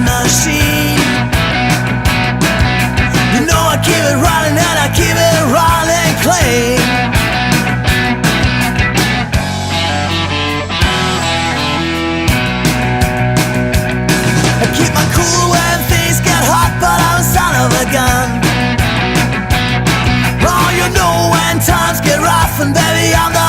machine. You know I keep it running and I keep it running clean. I keep my cool when things get hot, but I'm a son of a gun. Oh, you know when times get rough, and baby I'm the